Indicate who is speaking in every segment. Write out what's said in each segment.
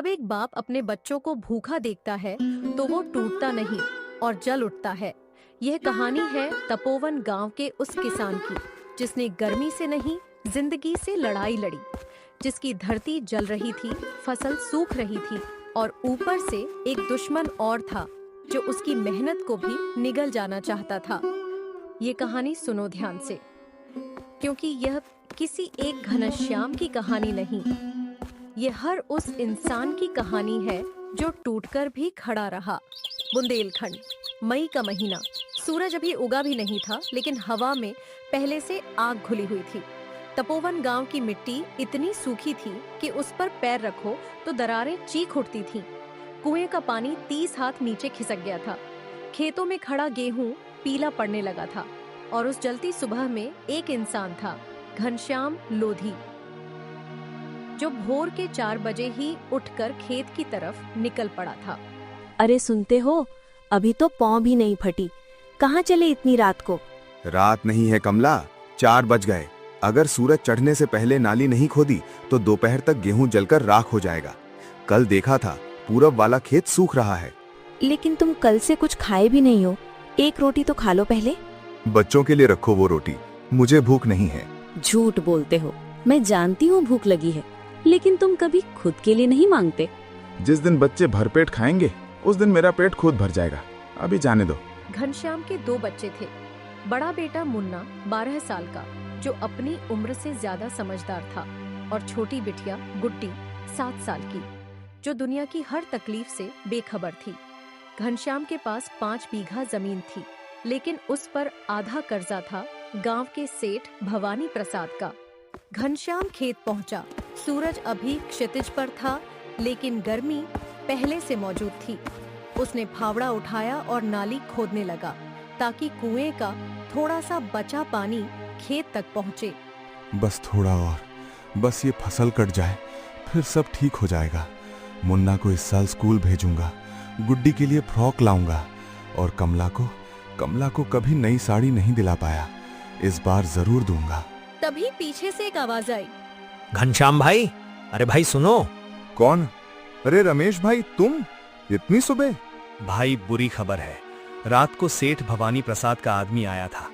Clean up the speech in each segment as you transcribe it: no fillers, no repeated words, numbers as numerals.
Speaker 1: जब एक बाप अपने बच्चों को भूखा देखता है तो वो टूटता नहीं और जल उठता है। यह कहानी है तपोवन गांव के उस किसान की जिसने गर्मी से नहीं जिंदगी से लड़ाई लड़ी, जिसकी धरती जल रही थी, फसल सूख रही थी और ऊपर से एक दुश्मन और था जो उसकी मेहनत को भी निगल जाना चाहता था। ये कहानी सुनो ध्यान से, क्योंकि यह किसी एक घनश्याम की कहानी नहीं, ये हर उस इंसान की कहानी है जो टूटकर भी खड़ा रहा। बुंदेलखंड, मई का महीना, सूरज अभी उगा भी नहीं था, लेकिन हवा में पहले से आग घुली हुई थी। तपोवन गांव की मिट्टी इतनी सूखी थी कि उस पर पैर रखो तो दरारें चीख उठती थीं। कुएं का पानी 30 हाथ नीचे खिसक गया था। खेतों में खड़ा गेहूं पीला पड़ने लगा था और उस जलती सुबह में एक इंसान था, घनश्याम लोधी, जो भोर के 4 बजे ही उठकर खेत की तरफ निकल पड़ा था।
Speaker 2: अरे सुनते हो, अभी तो पाँव भी नहीं फटी, कहाँ चले इतनी रात को?
Speaker 3: रात नहीं है कमला, 4 बज गए। अगर सूरज चढ़ने से पहले नाली नहीं खोदी तो दोपहर तक गेहूं जलकर राख हो जाएगा। कल देखा था, पूरब वाला खेत सूख रहा है।
Speaker 2: लेकिन तुम कल से कुछ खाए भी नहीं हो, एक रोटी तो खा लो पहले।
Speaker 3: बच्चों के लिए रखो वो रोटी, मुझे भूख नहीं है।
Speaker 2: झूठ बोलते हो, मैं जानती हूँ भूख लगी है, लेकिन तुम कभी खुद के लिए नहीं मांगते।
Speaker 4: जिस दिन बच्चे भरपेट खाएंगे उस दिन मेरा पेट खुद भर जाएगा, अभी जाने दो।
Speaker 1: घनश्याम के 2 बच्चे थे। बड़ा बेटा मुन्ना 12 साल का, जो अपनी उम्र से ज्यादा समझदार था, और छोटी बिटिया गुड्डी 7 साल की, जो दुनिया की हर तकलीफ से बेखबर थी। घनश्याम के पास 5 बीघा जमीन थी, लेकिन उस पर आधा कर्जा था गांव के सेठ भवानी प्रसाद का। घनश्याम खेत पहुंचा। सूरज अभी क्षितिज पर था, लेकिन गर्मी पहले से मौजूद थी। उसने फावड़ा उठाया और नाली खोदने लगा ताकि कुएं का थोड़ा सा बचा पानी खेत तक पहुंचे।
Speaker 3: बस थोड़ा और, बस ये फसल कट जाए, फिर सब ठीक हो जाएगा। मुन्ना को इस साल स्कूल भेजूंगा, गुड्डी के लिए फ्रॉक लाऊंगा, और कमला को कभी नई साड़ी नहीं दिला पाया, इस बार जरूर दूंगा।
Speaker 1: तभी पीछे से एक आवाज आई,
Speaker 5: घनश्याम भाई, अरे भाई सुनो।
Speaker 3: कौन? अरे रमेश भाई, तुम इतनी सुबह?
Speaker 5: भाई बुरी खबर है, रात को सेठ भवानी प्रसाद का आदमी आया था,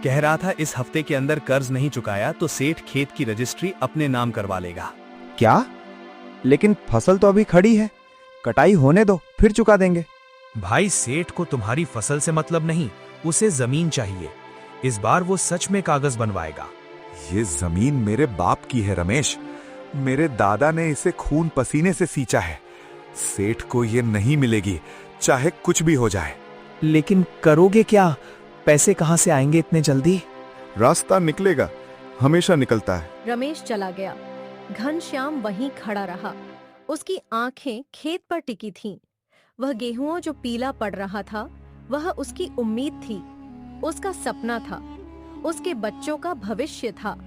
Speaker 5: कह रहा था इस हफ्ते के अंदर कर्ज नहीं चुकाया तो सेठ खेत की रजिस्ट्री अपने नाम करवा लेगा।
Speaker 6: क्या? लेकिन फसल तो अभी खड़ी है, कटाई होने दो फिर चुका देंगे।
Speaker 7: भाई सेठ को तुम्हारी फसल से मतलब नहीं, उसे जमीन चाहिए। इस बार वो सच में कागज बनवाएगा।
Speaker 3: ये जमीन मेरे बाप की है रमेश, मेरे दादा ने इसे खून पसीने से सींचा है। सेठ को ये नहीं मिलेगी, चाहे कुछ भी हो जाए।
Speaker 7: लेकिन करोगे क्या? पैसे कहाँ से आएंगे इतने जल्दी?
Speaker 3: रास्ता निकलेगा, हमेशा निकलता है।
Speaker 1: रमेश चला गया। घनश्याम वहीं खड़ा रहा। उसकी आंखें खेत पर टिकी थीं। वह गेहूं जो पीला पड़ रहा था, वह उसकी उम्मीद थी, उसका सपना था, उसके बच्चों का भविष्य था,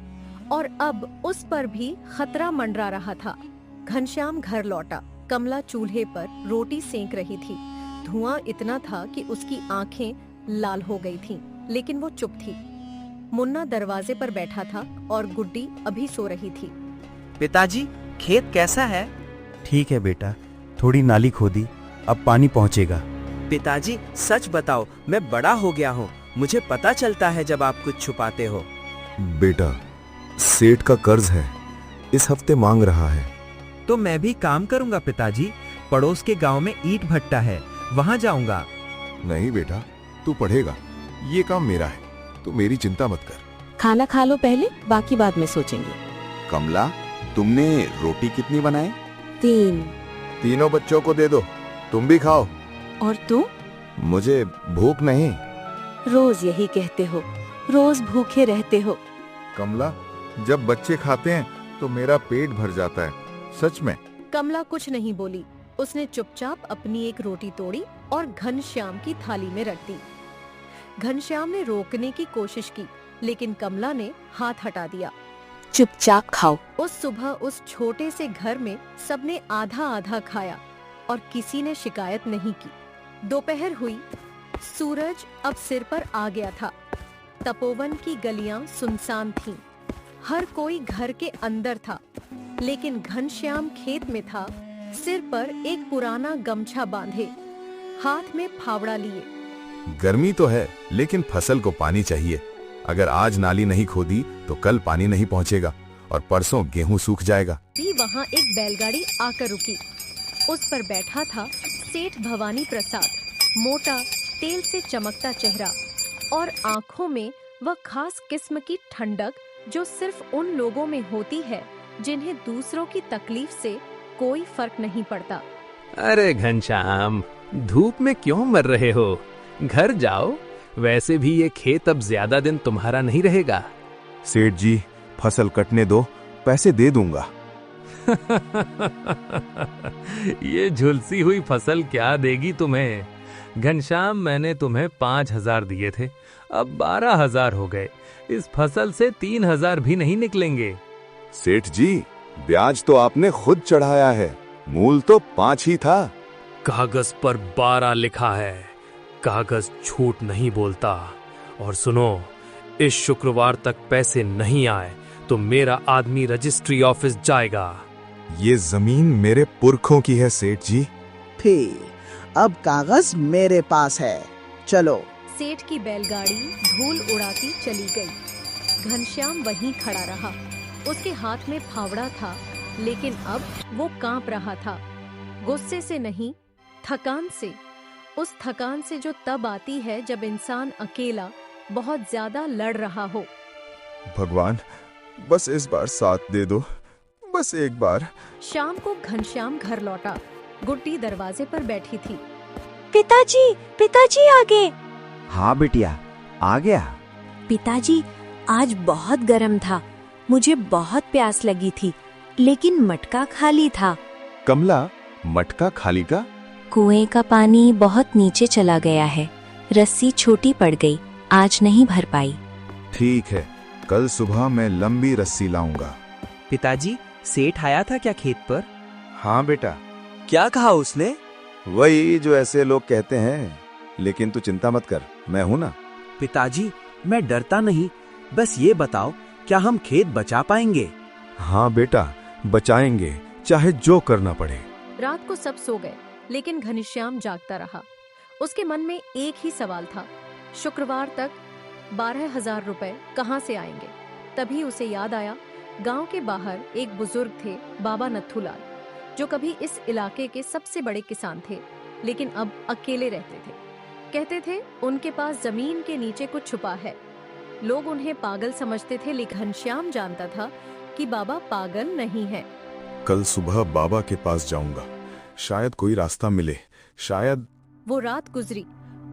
Speaker 1: और अब उस पर भी खतरा मंडरा रहा था। घनश्याम घर लौटा। कमला चूल्हे पर रोटी सेंक रही थी। धुआं इतना था कि उसकी आंखें लाल हो गई थीं, लेकिन वो चुप थी। मुन्ना दरवाजे पर बैठा था और गुड्डी अभी सो रही थी।
Speaker 8: पिताजी, खेत कैसा है?
Speaker 6: ठीक है बेटा, थोड़ी नाली खोदी, अब पानी पहुंचेगा।
Speaker 8: पिताजी सच बताओ, मैं बड़ा हो गया हूँ, मुझे पता चलता है जब आप कुछ छुपाते हो।
Speaker 3: बेटा, सेठ का कर्ज है, इस हफ्ते मांग रहा है।
Speaker 8: तो मैं भी काम करूँगा पिताजी, पड़ोस के गांव में ईंट भट्टा है, वहाँ जाऊँगा।
Speaker 3: नहीं बेटा, तू पढ़ेगा, ये काम मेरा है, तू मेरी चिंता मत कर।
Speaker 2: खाना खा लो पहले, बाकी बाद में सोचेंगे।
Speaker 3: कमला, तुमने रोटी कितनी बनाई?
Speaker 2: 3।
Speaker 3: तीनों बच्चों को दे दो, तुम भी खाओ।
Speaker 2: और तुम?
Speaker 3: मुझे भूख नहीं।
Speaker 2: रोज यही कहते हो, रोज भूखे रहते हो।
Speaker 3: कमला, जब बच्चे खाते हैं तो मेरा पेट भर जाता है, सच में।
Speaker 1: कमला कुछ नहीं बोली। उसने चुपचाप अपनी एक रोटी तोड़ी और घनश्याम की थाली में रख दी। घनश्याम ने रोकने की कोशिश की, लेकिन कमला ने हाथ हटा दिया।
Speaker 2: चुपचाप खाओ।
Speaker 1: उस सुबह उस छोटे से घर में सबने आधा आधा खाया और किसी ने शिकायत नहीं की। दोपहर हुई, सूरज अब सिर पर आ गया था। तपोवन की गलियां सुनसान थीं। हर कोई घर के अंदर था, लेकिन घनश्याम खेत में था सिर पर एक पुराना गमछा बांधे, हाथ में फावड़ा लिए।
Speaker 3: गर्मी तो है, लेकिन फसल को पानी चाहिए। अगर आज नाली नहीं खोदी तो कल पानी नहीं पहुंचेगा और परसों गेहूं सूख जाएगा।
Speaker 1: भी वहाँ एक बैलगाड़ी आकर रुकी। उस पर बैठा था सेठ भवानी प्रसाद, मोटा, तेल से चमकता चेहरा और आंखों में वह खास किस्म की ठंडक जो सिर्फ उन लोगों में होती है जिन्हें दूसरों की तकलीफ से कोई फर्क नहीं पड़ता।
Speaker 9: अरे घनश्याम, धूप में क्यों मर रहे हो? घर जाओ, वैसे भी ये खेत अब ज्यादा दिन तुम्हारा नहीं रहेगा।
Speaker 3: सेठ जी, फसल कटने दो, पैसे दे दूंगा।
Speaker 9: ये झुलसी हुई फसल क्या देगी तुम्हें? घनश्याम, मैंने तुम्हें 5,000 दिए थे, अब 12,000 हो गए। इस फसल से 3,000 भी नहीं निकलेंगे।
Speaker 3: सेठ जी, ब्याज तो आपने खुद चढ़ाया है, मूल तो 5 ही था।
Speaker 9: कागज पर 12 लिखा है, कागज झूठ नहीं बोलता। और सुनो, इस शुक्रवार तक पैसे नहीं आए तो मेरा आदमी रजिस्ट्री ऑफिस जाएगा।
Speaker 3: ये जमीन मेरे पुरखों की है सेठ जी।
Speaker 10: फिर अब कागज मेरे पास है, चलो।
Speaker 1: सेठ की बैलगाड़ी धूल उड़ाती चली गई। घनश्याम वहीं खड़ा रहा। उसके हाथ में फावड़ा था, लेकिन अब वो कांप रहा था। गुस्से से नहीं, थकान से। उस थकान से जो तब आती है जब इंसान अकेला बहुत ज्यादा लड़ रहा हो।
Speaker 3: भगवान, बस इस बार साथ दे दो, बस एक बार।
Speaker 1: शाम को घनश्याम घर लौटा। गुड्डी दरवाजे पर बैठी थी।
Speaker 2: पिताजी, पिताजी आ गए।
Speaker 6: हाँ बिटिया, आ गया।
Speaker 2: पिताजी, आज बहुत गर्म था, मुझे बहुत प्यास लगी थी, लेकिन मटका खाली था।
Speaker 3: कमला, मटका खाली का?
Speaker 2: कुएं का पानी बहुत नीचे चला गया है, रस्सी छोटी पड़ गई, आज नहीं भर पाई।
Speaker 3: ठीक है, कल सुबह मैं लंबी रस्सी लाऊंगा।
Speaker 8: पिताजी, सेठ आया था क्या खेत पर?
Speaker 6: हाँ बेटा।
Speaker 8: क्या कहा उसने?
Speaker 6: वही जो ऐसे लोग कहते हैं, लेकिन तू चिंता मत कर, मैं हूं ना।
Speaker 8: पिताजी, मैं डरता नहीं, बस ये बताओ, क्या हम खेत बचा पाएंगे?
Speaker 3: हाँ बेटा, बचाएंगे, चाहे जो करना पड़े।
Speaker 1: रात को सब सो गए, लेकिन घनश्याम जागता रहा। उसके मन में एक ही सवाल था, शुक्रवार तक 12,000 रुपए कहाँ से आएंगे? तभी उसे याद आया, गांव के बाहर एक बुजुर्ग थे, बाबा नथुलाल, जो कभी इस इलाके के सबसे बड़े किसान थे, लेकिन अब अकेले रहते थे। कहते थे उनके पास जमीन के नीचे कुछ छुपा है। लोग उन्हें पागल समझते थे, लेकिन घनश्याम जानता था कि बाबा पागल नहीं है।
Speaker 3: कल सुबह बाबा के पास जाऊंगा, शायद कोई रास्ता मिले, शायद।
Speaker 1: वो रात गुजरी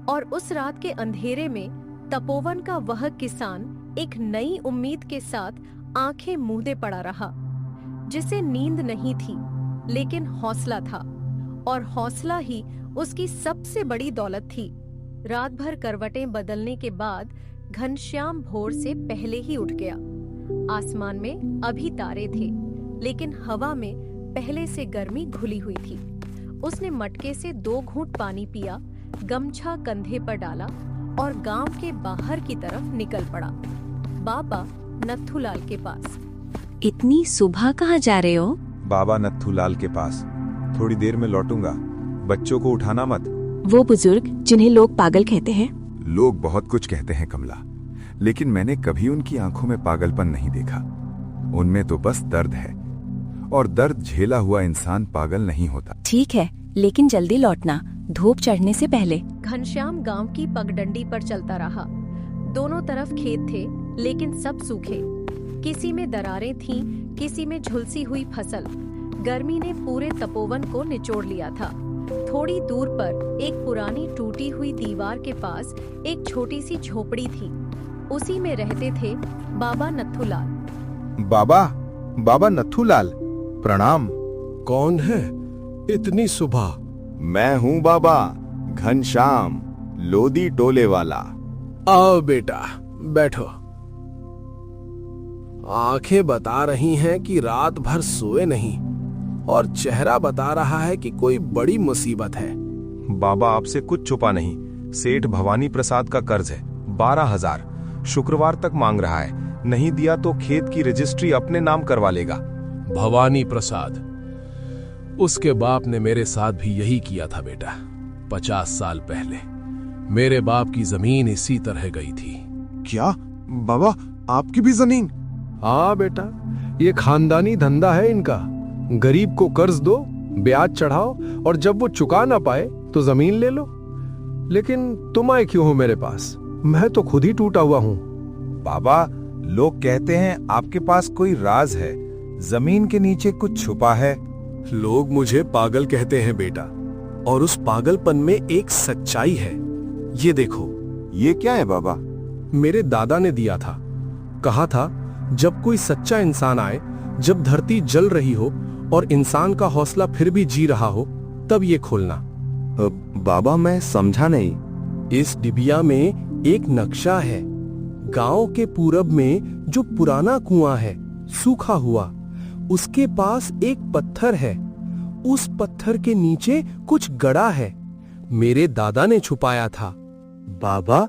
Speaker 1: और उस रात के अंधेरे में तपोवन का वह किसान एक नई उम्मीद के साथ आंखें मूंदे पड़ा रहा, जिसे नींद नहीं थी, लेकिन हौसला था, और हौसला ही उसकी सबसे बड़ी दौलत थी। रात भर करवटें बदलने के बाद घनश्याम भोर से पहले ही उठ गया। आसमान में अभी तारे थे, लेकिन हवा में पहले से गर्मी घुली हुई थी। उसने मटके से 2 घूंट पानी पिया, गमछा कंधे पर डाला और गांव के बाहर की तरफ निकल पड़ा, बाबा नथुलाल के पास।
Speaker 2: इतनी सुबह कहाँ जा रहे हो?
Speaker 3: बाबा नथुलाल के पास, थोड़ी देर में लौटूंगा। बच्चों को उठाना मत।
Speaker 2: वो बुजुर्ग जिन्हें लोग पागल कहते हैं।
Speaker 3: लोग बहुत कुछ कहते हैं कमला, लेकिन मैंने कभी उनकी आंखों में पागलपन नहीं देखा। उनमें तो बस दर्द है, और दर्द झेला हुआ इंसान पागल नहीं होता।
Speaker 2: ठीक है, लेकिन जल्दी लौटना, धूप चढ़ने से पहले।
Speaker 1: घनश्याम गांव की पगडंडी पर चलता रहा। दोनों तरफ खेत थे, लेकिन सब सूखे। किसी में दरारें थीं, किसी में झुलसी हुई फसल। गर्मी ने पूरे तपोवन को निचोड़ लिया था। थोड़ी दूर पर एक पुरानी टूटी हुई दीवार के पास एक छोटी सी झोपड़ी थी। उसी में रहते थे बाबा नथुलाल।
Speaker 3: बाबा नथुलाल, प्रणाम।
Speaker 11: कौन है इतनी सुबह?
Speaker 3: मैं हूँ बाबा, घनश्याम, लोदी टोले वाला।
Speaker 11: आओ बेटा, बैठो। आंखें बता रही हैं कि रात भर सोए नहीं, और चेहरा बता रहा है कि कोई बड़ी मुसीबत है।
Speaker 12: बाबा, आपसे कुछ छुपा नहीं। सेठ भवानी प्रसाद का कर्ज है 12,000, शुक्रवार तक मांग रहा है। नहीं दिया तो खेत की रजिस्ट्री अपने नाम करवा लेगा।
Speaker 11: भवानी प्रसाद, उसके बाप ने मेरे साथ भी यही किया था बेटा। 50 साल पहले मेरे बाप की जमीन इसी तरह गई थी।
Speaker 4: क्या बाबा, आपकी भी जमीन?
Speaker 11: हाँ बेटा, ये खानदानी धंधा है इनका। गरीब को कर्ज दो, ब्याज चढ़ाओ, और जब वो चुका ना पाए तो जमीन ले लो। लेकिन तुम आए क्यों हो मेरे पास? मैं तो खुद ही टूटा हुआ हूँ।
Speaker 6: बाबा, लोग कहते हैं आपके पास कोई राज है, जमीन के नीचे कुछ छुपा है।
Speaker 11: लोग मुझे पागल कहते हैं बेटा, और उस पागलपन में एक सच्चाई है। ये देखो।
Speaker 4: ये क्या है बाबा?
Speaker 11: मेरे दादा ने दिया था। कहा था जब कोई सच्चा इंसान आए, जब धरती जल रही हो और इंसान का हौसला फिर भी जी रहा हो, तब ये खोलना।
Speaker 4: बाबा, मैं समझा नहीं।
Speaker 11: इस डिबिया में एक नक्शा है। गांव के पूरब में जो पुराना कुआं है, सूखा हुआ, उसके पास एक पत्थर है। उस पत्थर के नीचे कुछ गड़ा है। मेरे दादा ने छुपाया था।
Speaker 8: बाबा,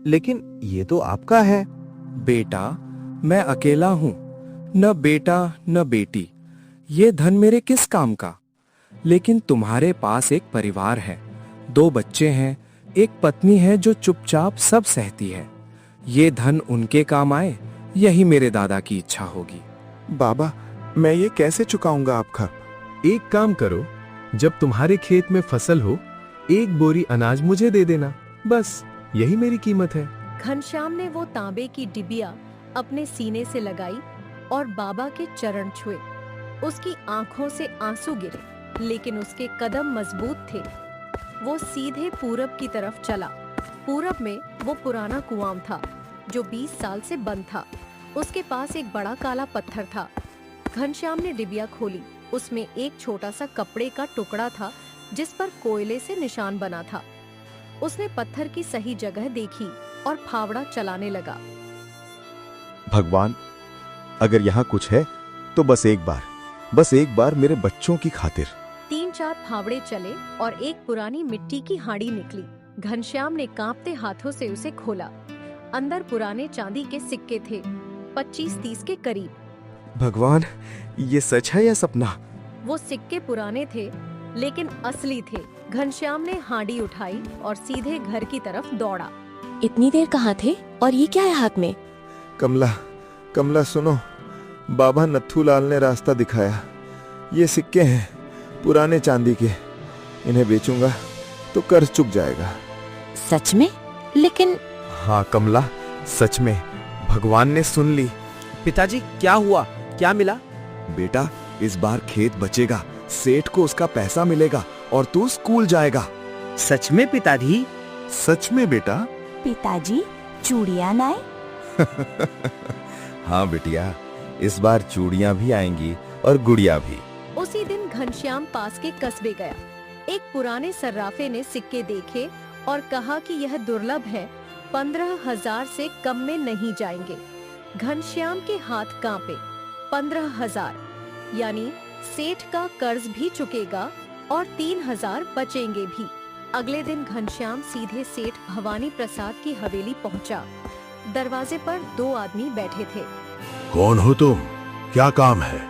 Speaker 8: लेकिन ये तो आपका है। बेटा, मैं अकेला हूं, न बेटा न बेटी। ये धन मेरे किस काम का? लेकिन तुम्हारे पास एक परिवार है, 2 बच्चे हैं, एक पत्नी है जो चुपचाप सब सहती है। ये धन उनके काम आए, यही मेरे दादा की इच्छा होगी।
Speaker 4: बाबा, मैं ये कैसे चुकाऊंगा आपका?
Speaker 11: एक काम करो, जब तुम्हारे खेत में फसल हो, 1 बोरी अनाज मुझे दे देना। बस यही मेरी कीमत है।
Speaker 1: घनश्याम ने वो तांबे की डिबिया अपने सीने से लगाई और बाबा के चरण छुए। उसकी आंखों से आंसू गिरे, लेकिन उसके कदम मजबूत थे। वो सीधे पूरब की तरफ चला। पूरब में वो पुराना कुआं था जो 20 साल से बंद था। उसके पास एक बड़ा काला पत्थर था। घनश्याम ने डिबिया खोली। उसमें एक छोटा सा कपड़े का टुकड़ा था जिस पर कोयले से निशान बना था। उसने पत्थर की सही जगह देखी और फावड़ा चलाने लगा।
Speaker 4: भगवान, अगर यहाँ कुछ है तो बस एक बार मेरे बच्चों की खातिर।
Speaker 1: 3-4 फावड़े चले और एक पुरानी मिट्टी की हांडी निकली। घनश्याम ने कांपते हाथों से उसे खोला। अंदर पुराने चांदी के सिक्के थे, 25-30 के करीब।
Speaker 4: भगवान, ये सच है या सपना?
Speaker 1: वो सिक्के पुराने थे लेकिन असली थे। घनश्याम ने हांडी उठाई और सीधे घर की तरफ दौड़ा।
Speaker 2: इतनी देर कहाँ थे और ये क्या है हाथ में?
Speaker 4: कमला सुनो, बाबा नथुलाल ने रास्ता दिखाया। ये सिक्के हैं पुराने चांदी के। इन्हें बेचूंगा तो कर्ज चुक जाएगा।
Speaker 2: सच में? लेकिन
Speaker 3: हाँ कमला, सच में। भगवान ने सुन ली।
Speaker 8: पिताजी, क्या हुआ? क्या मिला?
Speaker 3: बेटा, इस बार खेत बचेगा, सेठ को उसका पैसा मिलेगा और तू स्कूल जाएगा।
Speaker 8: सच में पिताजी?
Speaker 3: सच में बेटा।
Speaker 2: पिताजी, चूड़ियां लाए?
Speaker 3: हाँ बिटिया, इस बार चूड़ियां भी आएंगी और गुड़िया भी।
Speaker 1: उसी दिन घनश्याम पास के कस्बे गया। एक पुराने सर्राफे ने सिक्के देखे और कहा कि यह दुर्लभ है, 15,000 से कम में नहीं जाएंगे। घनश्याम के हाथ कांपे। 15,000 यानी सेठ का कर्ज भी चुकेगा और 3,000 बचेंगे भी। अगले दिन घनश्याम सीधे सेठ भवानी प्रसाद की हवेली पहुंचा। दरवाजे पर 2 आदमी बैठे थे।
Speaker 11: कौन हो तुम? क्या काम है?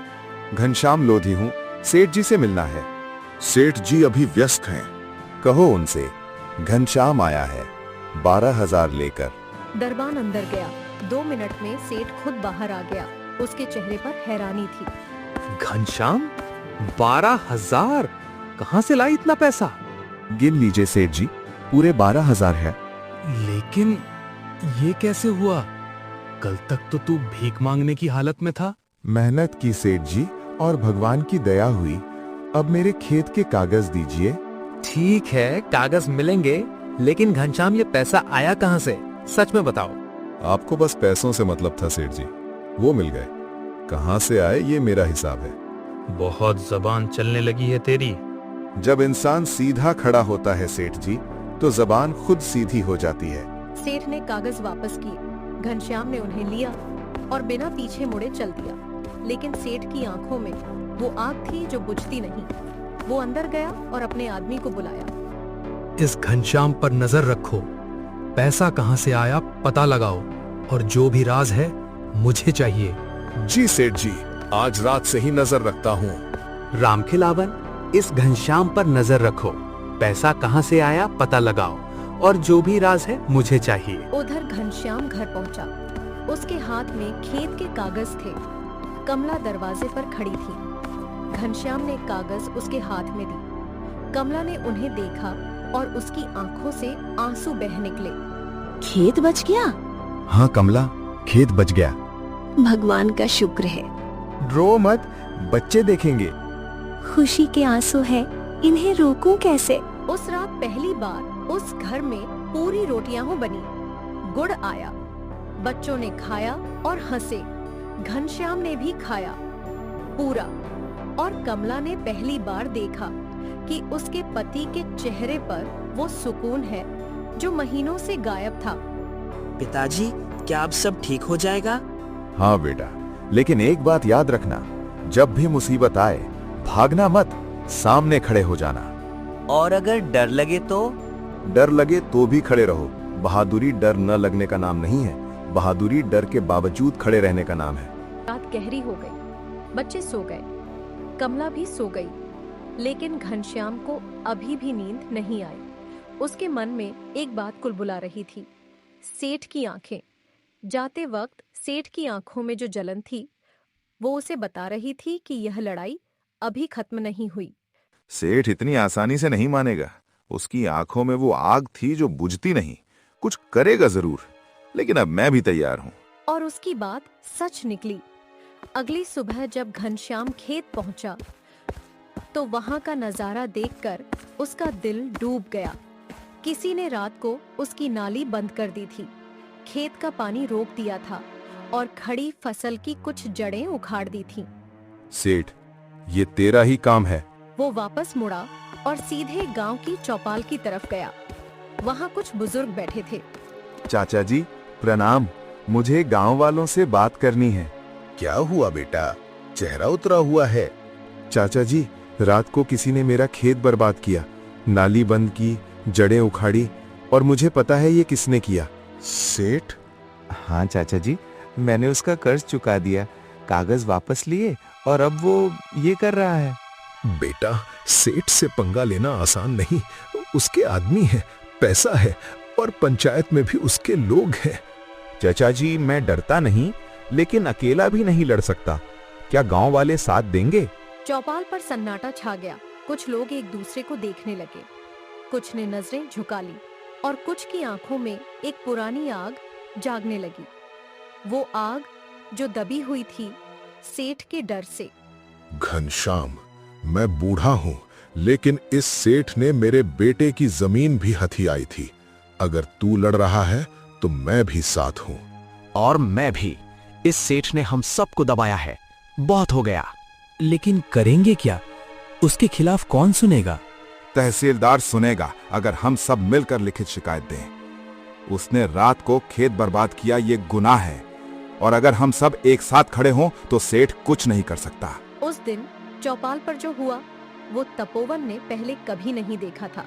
Speaker 3: घनश्याम लोधी हूँ, सेठ जी से मिलना है।
Speaker 4: सेठ जी अभी व्यस्त हैं।
Speaker 3: कहो उनसे, घनश्याम आया है 12,000 लेकर।
Speaker 1: दरबान अंदर गया। 2 मिनट में सेठ खुद बाहर आ गया। उसके चेहरे पर हैरानी थी।
Speaker 5: घनश्याम, 12,000? कहाँ से लाई इतना पैसा?
Speaker 3: गिन लीजिए सेठ जी, पूरे 12,000 है।
Speaker 5: लेकिन ये कैसे हुआ? कल तक तो तू भीख मांगने की हालत में था।
Speaker 3: मेहनत की सेठ जी और भगवान की दया हुई। अब मेरे खेत के कागज दीजिए।
Speaker 5: ठीक है, कागज मिलेंगे, लेकिन घनश्याम ये पैसा आया कहाँ से? सच में बताओ।
Speaker 3: आपको बस पैसों से मतलब था सेठ जी, वो मिल गए। कहाँ से आए ये मेरा हिसाब है।
Speaker 5: बहुत जबान चलने लगी है तेरी।
Speaker 3: जब इंसान सीधा खड़ा होता है सेठ जी, तो जबान खुद सीधी हो जाती है।
Speaker 1: सेठ ने कागज वापस किए। घनश्याम ने उन्हें लिया और बिना पीछे मुड़े चल दिया। लेकिन सेठ की आंखों में वो आग थी जो बुझती नहीं। वो अंदर गया और अपने आदमी को बुलाया।
Speaker 7: इस घनश्याम पर नजर रखो, पैसा कहाँ से आया पता लगाओ, और जो भी राज है मुझे चाहिए।
Speaker 11: जी सेठ जी, आज रात से ही नजर रखता हूँ।
Speaker 5: रामखिलावन,
Speaker 8: इस घनश्याम पर नजर रखो, पैसा कहाँ से आया पता लगाओ, और जो भी राज है मुझे चाहिए।
Speaker 1: उधर घनश्याम घर पहुंचा। उसके हाथ में खेत के कागज थे। कमला दरवाजे पर खड़ी थी। घनश्याम ने कागज उसके हाथ में दी। कमला ने उन्हें देखा और उसकी आंखों से आंसू बह निकले।
Speaker 2: खेत बच गया?
Speaker 12: हाँ कमला, खेत बच गया।
Speaker 2: भगवान का शुक्र है।
Speaker 4: रो मत, बच्चे देखेंगे।
Speaker 2: खुशी के आंसू है, इन्हें रोकूं कैसे?
Speaker 1: उस रात पहली बार उस घर में पूरी रोटियां हो बनी। गुड़ आया। बच्चों ने खाया और हंसे। घनश्याम ने भी खाया पूरा। और कमला ने पहली बार देखा कि उसके पति के चेहरे पर वो सुकून है जो महीनों से गायब था।
Speaker 13: पिताजी, क्या अब सब ठीक हो जाएगा?
Speaker 3: हाँ बेटा, लेकिन एक बात याद रखना, जब भी मुसीबत आए भागना मत, सामने खड़े हो जाना।
Speaker 13: और अगर डर लगे तो?
Speaker 3: डर लगे तो भी खड़े रहो। बहादुरी डर न लगने का नाम नहीं है, बहादुरी डर के बावजूद खड़े रहने का नाम है।
Speaker 1: रात गहरी हो गई। बच्चे सो गए। कमला भी सो गई। लेकिन घनश्याम को अभी भी नींद नहीं आई। उसके मन में एक बात कुलबुला रही थी, सेठ की आंखें। जाते वक्त सेठ की आंखों में जो जलन थी वो उसे बता रही थी कि यह लड़ाई अभी खत्म नहीं हुई।
Speaker 3: सेठ इतनी आसानी से नहीं मानेगा। उसकी आंखों में वो आग थी जो बुझती नहीं। कुछ करेगा जरूर, लेकिन अब मैं भी तैयार हूँ।
Speaker 1: और उसकी बात सच निकली। अगली सुबह जब घनश्याम खेत पहुंचा तो वहां का नजारा देखकर उसका दिल डूब गया। किसी ने रात को उसकी नाली बंद कर दी थी। खेत का पानी रोक दिया था और खड़ी फसल की कुछ जड़ें उखाड़ दी थीं।
Speaker 3: सेठ, ये तेरा ही काम है।
Speaker 1: वो वापस मुड़ा और सीधे गांव की चौपाल की तरफ गया। वहां कुछ बुजुर्ग बैठे थे।
Speaker 3: चाचा जी प्रणाम, मुझे गांव वालों से बात करनी है।
Speaker 12: क्या हुआ बेटा, चेहरा उतरा हुआ है?
Speaker 3: चाचा जी, रात को किसी ने मेरा खेत बर्बाद किया, नाली बंद की, जड़ें उखाड़ी, और मुझे पता है ये किसने किया।
Speaker 12: सेठ?
Speaker 8: हाँ चाचा जी, मैंने उसका कर्ज चुका दिया, कागज वापस लिए और अब वो ये कर रहा है।
Speaker 12: बेटा, सेठ से पंगा लेना आसान नहीं। उसके आदमी है, पैसा है, और पंचायत में भी उसके लोग हैं।
Speaker 6: चाचा जी, मैं डरता नहीं, लेकिन अकेला भी नहीं लड़ सकता। क्या गांव वाले साथ देंगे?
Speaker 1: चौपाल पर सन्नाटा छा गया। कुछ लोग एक दूसरे को देखने लगे। कुछ ने नजरें झुका ली और कुछ की आंखों में एक पुरानी आग जागने लगी। वो आग जो दबी हुई थी सेठ के डर से।
Speaker 12: घनश्याम, मैं बूढ़ा हूं, लेकिन इस सेठ ने मेरे बेटे की जमीन भी हथियाई थी। अगर तू लड़ रहा है तो मैं भी साथ हूं।
Speaker 8: और मैं भी। इस सेठ ने हम सबको दबाया है, बहुत हो गया।
Speaker 7: लेकिन करेंगे क्या? उसके खिलाफ कौन सुनेगा?
Speaker 3: तहसीलदार सुनेगा अगर हम सब मिलकर लिखित शिकायत दें। उसने रात को खेत बर्बाद किया, ये गुनाह है, और अगर हम सब एक साथ खड़े हों तो सेठ कुछ नहीं कर सकता।
Speaker 1: उस दिन चौपाल पर जो हुआ वो तपोवन ने पहले कभी नहीं देखा था।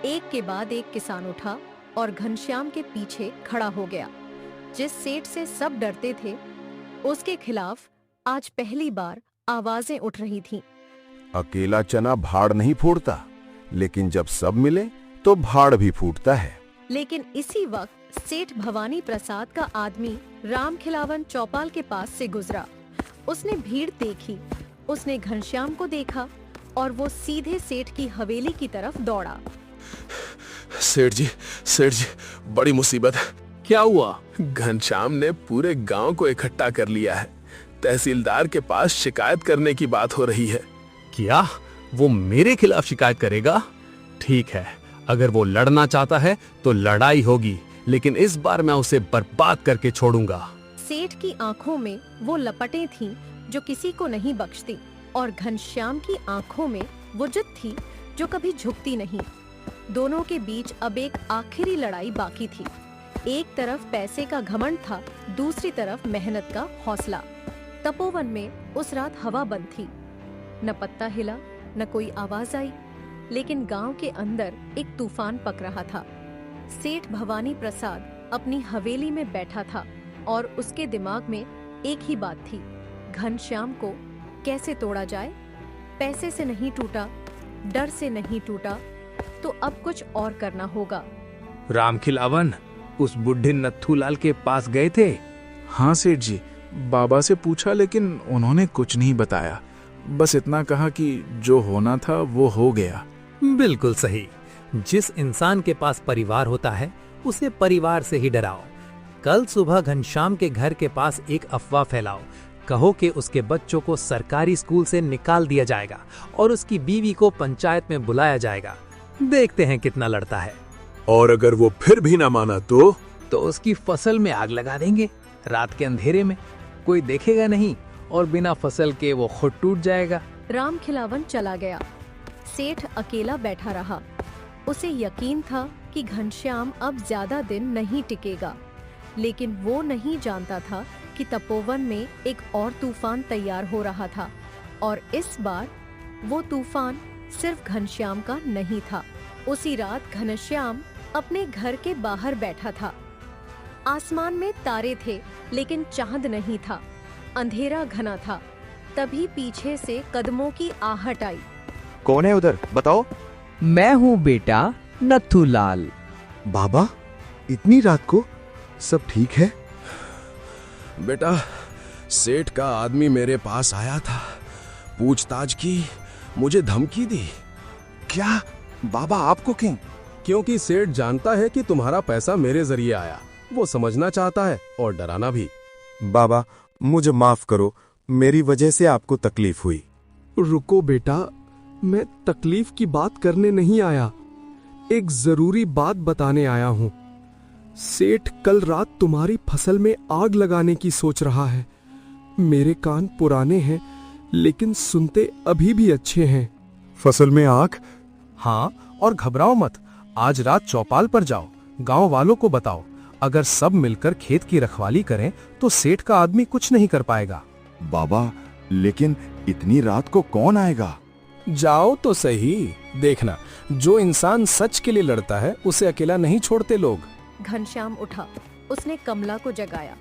Speaker 1: एक के बाद एक किसान उठा और घनश्याम के पीछे खड़ा हो गया। जिस सेठ से सब डरते थे उसके खिलाफ आज पहली बार आवाजें उठ रही थीं।
Speaker 3: अकेला चना भाड़ नहीं फूटता, लेकिन जब सब मिले तो भाड़ भी फूटता है।
Speaker 1: लेकिन इसी वक्त सेठ भवानी प्रसाद का आदमी राम खिलावन चौपाल के पास से गुजरा। उसने भीड़ देखी, उसने घनश्याम को देखा और वो सीधे सेठ की हवेली की तरफ दौड़ा।
Speaker 11: सेठ जी, बड़ी मुसीबत है।
Speaker 8: क्या हुआ?
Speaker 11: घनश्याम ने पूरे गांव को इकट्ठा कर लिया है। तहसीलदार के पास शिकायत करने की बात हो रही है।
Speaker 9: क्या वो मेरे खिलाफ शिकायत करेगा? ठीक है, अगर वो लड़ना चाहता है तो लड़ाई होगी, लेकिन इस बार मैं उसे बर्बाद करके छोड़ूंगा।
Speaker 1: सेठ की आंखों में वो लपटें थीं जो किसी को नहीं बख्शती, और घनश्याम की आंखों में वो जिद थी जो कभी झुकती नहीं। दोनों के बीच अब एक आखिरी लड़ाई बाकी थी। एक तरफ पैसे का घमंड था, दूसरी तरफ मेहनत का हौसला। तपोवन में उस रात हवा बंद थी। न पत्ता हिला, न कोई आवाज आई, लेकिन गांव के अंदर एक तूफान पक रहा था। सेठ भवानी प्रसाद अपनी हवेली में बैठा था और उसके दिमाग में एक ही बात थी, घनश्याम को कैसे तोड़ा जाए। पैसे से नहीं टूटा, डर से नहीं टूटा तो अब कुछ और करना होगा।
Speaker 7: रामखिलावन उस बुढ़े नत्थूलाल के पास गए थे?
Speaker 14: हाँ सेठ जी, बाबा से पूछा लेकिन उन्होंने कुछ नहीं बताया। बस इतना कहा कि जो होना था वो हो गया।
Speaker 15: बिल्कुल सही। जिस इंसान के पास परिवार होता है उसे परिवार से ही डराओ। कल सुबह घनश्याम के घर के पास एक अफवाह फैलाओ। कहो कि उसके बच्चों को सरकारी स्कूल से निकाल दिया जाएगा और उसकी बीवी को पंचायत में बुलाया जाएगा। देखते हैं कितना लड़ता है।
Speaker 16: और अगर वो फिर भी ना माना तो
Speaker 15: उसकी फसल में आग लगा देंगे। रात के अंधेरे में कोई देखेगा नहीं और बिना फसल के वो खुद टूट जाएगा।
Speaker 1: रामखिलावन चला गया। सेठ अकेला बैठा रहा। उसे यकीन था कि घनश्याम अब ज्यादा दिन नहीं टिकेगा, लेकिन वो नहीं जानता था कि तपोवन में एक और तूफान तैयार हो रहा था और इस बार वो तूफान सिर्फ घनश्याम का नहीं था। उसी रात घनश्याम अपने घर के बाहर बैठा था। आसमान में तारे थे लेकिन चांद नहीं था। अंधेरा घना था। तभी पीछे से कदमों की आहट आई।
Speaker 17: कौन है उधर, बताओ।
Speaker 8: मैं हूँ बेटा, नत्थूलाल।
Speaker 4: बाबा, इतनी रात को सब ठीक है?
Speaker 16: बेटा, सेठ का आदमी मेरे पास आया था, पूछताछ की, मुझे धमकी दी।
Speaker 6: क्या बाबा, आपको क्यों?
Speaker 16: क्योंकि सेठ जानता है कि तुम्हारा पैसा मेरे जरिए आया। वो समझना चाहता है और डराना भी।
Speaker 4: बाबा, मुझे माफ करो, मेरी वजह से आपको तकलीफ हुई।
Speaker 11: रुको बेटा, मैं तकलीफ की बात करने नहीं आया, एक जरूरी बात बताने आया हूँ। सेठ कल रात तुम्हारी फसल में आग लगाने की सोच रहा है। मेरे कान पुराने हैं लेकिन सुनते अभी भी अच्छे हैं।
Speaker 3: फसल में आग?
Speaker 5: हाँ, और घबराओ मत। आज रात चौपाल पर जाओ, गांव वालों को बताओ। अगर सब मिलकर खेत की रखवाली करें तो सेठ का आदमी कुछ नहीं कर पाएगा।
Speaker 3: बाबा, लेकिन इतनी रात को कौन आएगा?
Speaker 11: जाओ तो सही, देखना जो इंसान सच के लिए लड़ता है उसे अकेला नहीं छोड़ते लोग।
Speaker 1: घनश्याम उठा। उसने कमला को जगाया।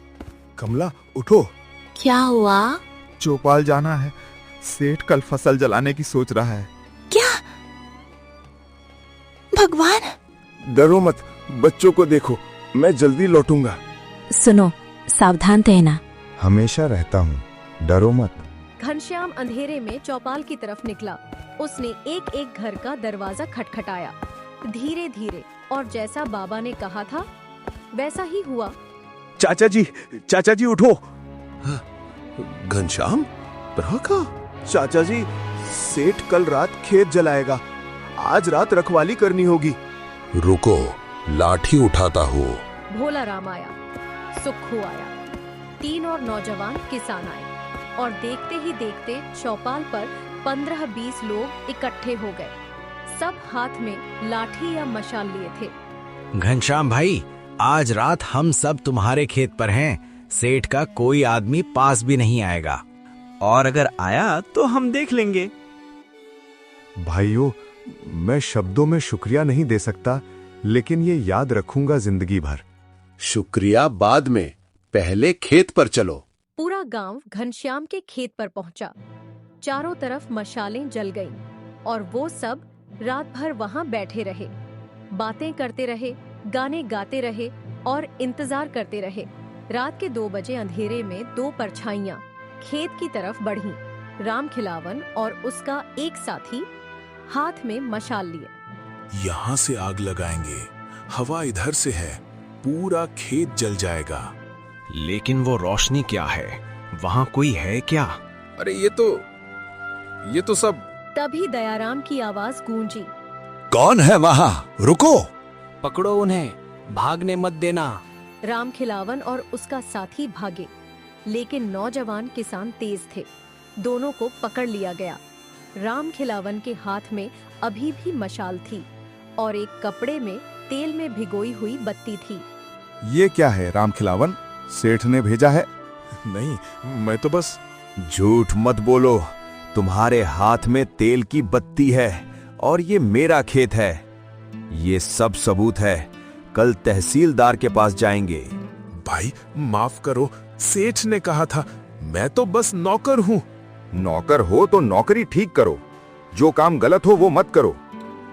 Speaker 3: कमला, उठो।
Speaker 2: क्या हुआ?
Speaker 3: चौपाल जाना है। सेठ कल फसल जलाने की सोच रहा है।
Speaker 2: क्या? भगवान!
Speaker 4: डरो मत, बच्चों को देखो, मैं जल्दी लौटूंगा।
Speaker 2: सुनो, सावधान रहना।
Speaker 6: हमेशा रहता हूँ, डरो मत।
Speaker 1: घनश्याम अंधेरे में चौपाल की तरफ निकला। उसने एक एक घर का दरवाजा खटखटाया, धीरे धीरे, और जैसा बाबा ने कहा था वैसा ही हुआ।
Speaker 4: चाचा जी उठो।
Speaker 16: घनश्याम, प्रका?
Speaker 4: चाचा जी, सेठ कल रात खेत जलाएगा। आज रात रखवाली करनी होगी।
Speaker 12: रुको, लाठी उठाता हूँ।
Speaker 1: भोला राम आया, सुक्खू आया, 3 और नौजवान किसान आए और देखते ही देखते चौपाल पर 15-20 लोग इकट्ठे हो गए। सब हाथ में लाठी या मशाल लिए थे।
Speaker 5: घनश्याम भाई, आज रात हम सब तुम्हारे खेत पर हैं। सेठ का कोई आदमी पास भी नहीं आएगा, और अगर आया तो हम देख लेंगे।
Speaker 3: भाइयों, मैं शब्दों में शुक्रिया नहीं दे सकता, लेकिन ये याद रखूंगा जिंदगी भर।
Speaker 12: शुक्रिया बाद में, पहले खेत पर चलो।
Speaker 1: पूरा गांव घनश्याम के खेत पर पहुंचा। चारों तरफ मशालें जल गईं और वो सब रात भर वहां बैठे रहे, बातें करते रहे, गाने गाते रहे और इंतजार करते रहे। रात के 2 बजे अंधेरे में 2 परछाइयां खेत की तरफ बढ़ीं। रामखिलावन और उसका एक साथी हाथ में मशाल लिए।
Speaker 16: यहाँ से आग लगाएंगे, हवा इधर से है, पूरा खेत जल जाएगा।
Speaker 5: लेकिन वो रोशनी क्या है? वहाँ कोई है क्या?
Speaker 16: अरे ये तो सब।
Speaker 1: तभी दयाराम की आवाज गूंजी।
Speaker 12: कौन है वहाँ? रुको!
Speaker 8: पकड़ो उन्हें, भागने मत देना।
Speaker 1: रामखिलावन और उसका साथी भागे, लेकिन नौजवान किसान तेज थे। दोनों को पकड़ लिया गया। रामखिलावन के हाथ में अभी भी मशाल थी और एक कपड़े में तेल में भिगोई हुई बत्ती थी।
Speaker 3: ये क्या है रामखिलावन? सेठ ने भेजा है?
Speaker 4: नहीं, मैं तो बस। झूठ मत बोलो, तुम्हारे हाथ में तेल की बत्ती है और ये मेरा खेत है। ये सब सबूत है। कल तहसीलदार के पास जाएंगे।
Speaker 16: भाई माफ करो, सेठ ने कहा था, मैं तो बस नौकर हूँ।
Speaker 3: नौकर हो तो नौकरी ठीक करो।
Speaker 4: जो काम गलत हो वो मत करो।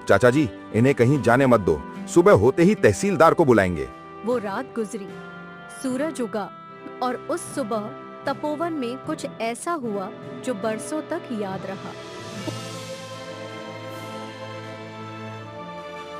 Speaker 4: चाचा जी, इन्हें कहीं जाने मत दो, सुबह होते ही तहसीलदार को बुलाएंगे।
Speaker 1: वो रात गुजरी, सूरज उगा और उस सुबह तपोवन में कुछ ऐसा हुआ जो बरसों तक याद रहा।